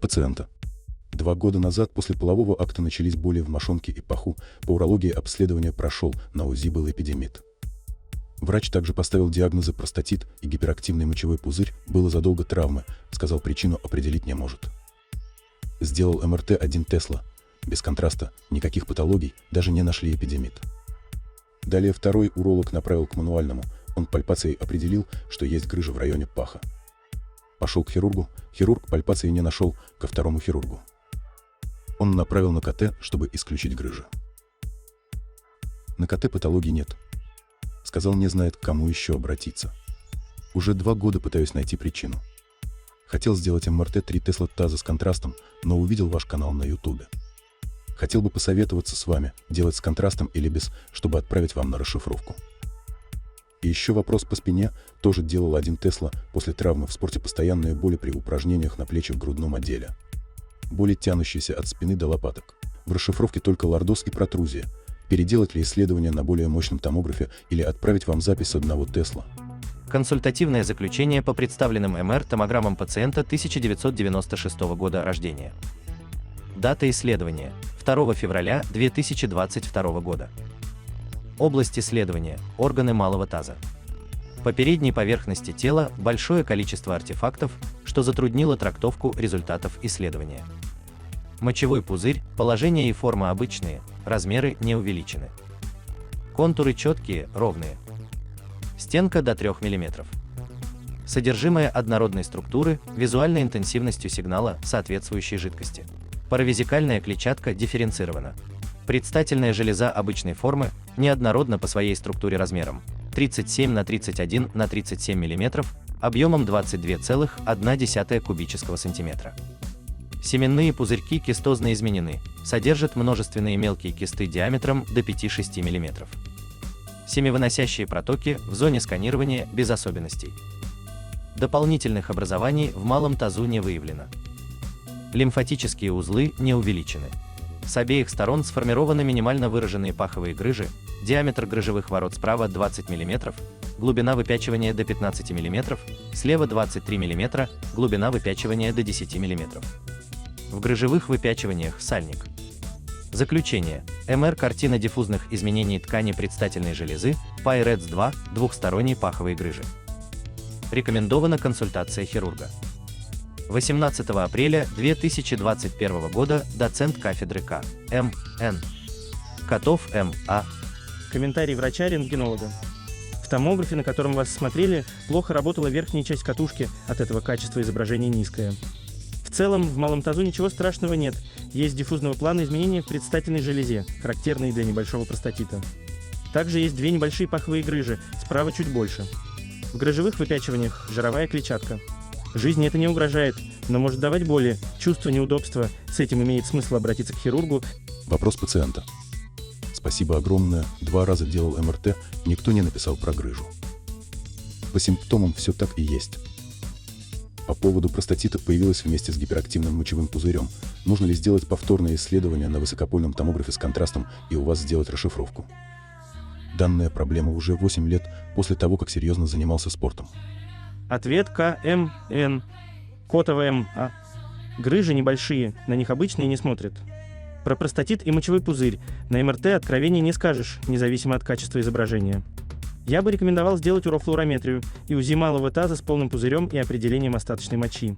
пациента. 2 года назад после полового акта начались боли в мошонке и паху. По урологии обследование прошел, на УЗИ был эпидемит. Врач также поставил диагнозы простатит и гиперактивный мочевой пузырь, было задолго травмы, сказал, причину определить не может. Сделал МРТ 1 Тесла. Без контраста, никаких патологий, даже не нашли эпидемит. Далее второй уролог направил к мануальному, он пальпацией определил, что есть грыжа в районе паха. Пошел к хирургу, хирург пальпации не нашел, ко второму хирургу. Он направил на КТ, чтобы исключить грыжи. На КТ патологии нет. Сказал, не знает, к кому еще обратиться. Уже 2 года пытаюсь найти причину. Хотел сделать МРТ 3 Тесла таза с контрастом, но увидел ваш канал на ютубе. Хотел бы посоветоваться с вами, делать с контрастом или без, чтобы отправить вам на расшифровку. И еще вопрос по спине, тоже делал 1 Тесла, после травмы в спорте постоянные боли при упражнениях на плечи в грудном отделе. Боли, тянущиеся от спины до лопаток. В расшифровке только лордоз и протрузия. Переделать ли исследование на более мощном томографе или отправить вам запись с 1 Тесла? Консультативное заключение по представленным МР-томограммам пациента 1996 года рождения. Дата исследования – 2 февраля 2022 года. Область исследования – органы малого таза. По передней поверхности тела большое количество артефактов, что затруднило трактовку результатов исследования. Мочевой пузырь, положение и форма обычные, размеры не увеличены. Контуры четкие, ровные. Стенка до 3 мм. Содержимое однородной структуры, визуальной интенсивностью сигнала соответствующей жидкости. Паравезикальная клетчатка дифференцирована. Предстательная железа обычной формы, неоднородна по своей структуре размером 37 на 31 на 37 мм, объемом 22,1 кубического сантиметра. Семенные пузырьки кистозно изменены, содержат множественные мелкие кисты диаметром до 5-6 мм. Семявыносящие протоки в зоне сканирования без особенностей. Дополнительных образований в малом тазу не выявлено. Лимфатические узлы не увеличены. С обеих сторон сформированы минимально выраженные паховые грыжи, диаметр грыжевых ворот справа 20 мм, глубина выпячивания до 15 мм, слева 23 мм, глубина выпячивания до 10 мм. В грыжевых выпячиваниях сальник. Заключение. МР картина диффузных изменений ткани предстательной железы, PIREDS-2, двухсторонней паховой грыжи. Рекомендована консультация хирурга. 18 апреля 2021 года доцент кафедры К. М. Н. Котов М. А. Комментарий врача-рентгенолога. В томографе, на котором вас смотрели, плохо работала верхняя часть катушки, от этого качество изображения низкое. В целом, в малом тазу ничего страшного нет, есть диффузного плана изменения в предстательной железе, характерные для небольшого простатита. Также есть 2 небольшие паховые грыжи, справа чуть больше. В грыжевых выпячиваниях жировая клетчатка. Жизни это не угрожает, но может давать боли, чувство неудобства, с этим имеет смысл обратиться к хирургу. Вопрос пациента. Спасибо огромное, 2 раза делал МРТ, никто не написал про грыжу. По симптомам все так и есть. По поводу простатита появилась вместе с гиперактивным мочевым пузырем. Нужно ли сделать повторное исследование на высокопольном томографе с контрастом и у вас сделать расшифровку? Данная проблема уже 8 лет после того, как серьезно занимался спортом. Ответ К. М. Н. Котова М. А. Грыжи небольшие, на них обычные не смотрят. Про простатит и мочевой пузырь на МРТ откровения не скажешь, независимо от качества изображения. Я бы рекомендовал сделать урофлуорометрию и УЗИ малого таза с полным пузырем и определением остаточной мочи.